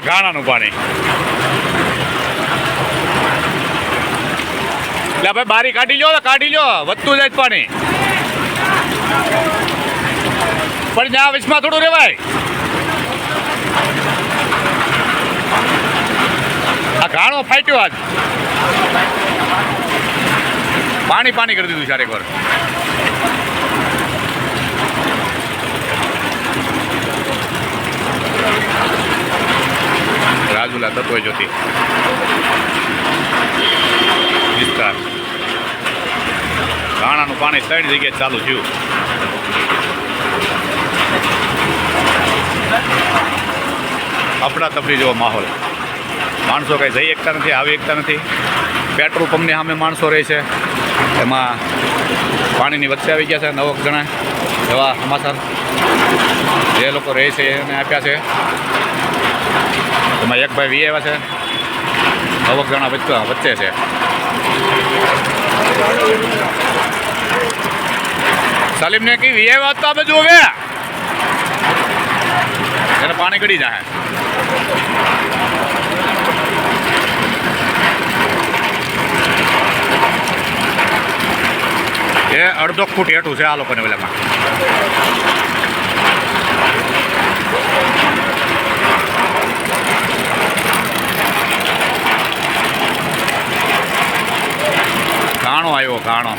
ઘાણાનું પાણી. એટલે ભાઈ બારી કાઢી લો, વધતું જાય પાણી. પણ જ્યાં વિશમાં થોડું રેવાય. આ ઘાણો ફાટ્યો આજ. પાણી કરી દીધું ચારેક વાર. રાજુલા તત્વ જ્યોતિ વિસ્તાર. ઘાણાનું પાણી 3 જગ્યાએ ચાલુ થયું. અફડાતફડી જેવો માહોલ. માણસો કંઈ જઈ શકતા નથી, આવી શકતા નથી. પેટ્રોલ પંપની સામે માણસો રહે છે. એમાં પાણીની વચ્ચે આવી ગયા છે 9 જણા એવા સમાચાર જે લોકો રહે છે એને આપ્યા છે. એમાં એક ભાઈ વી આવ્યા છે, 9 જણા વચ્ચે છે. સલીમને કી વી આવ્યા તો અમે જોવે એને પાણી ગળી જાય. એ અડધો ફૂટ હેઠું છે આ લોકોને ઓલામાં. ઘાણો આવ્યો, ઘાણો.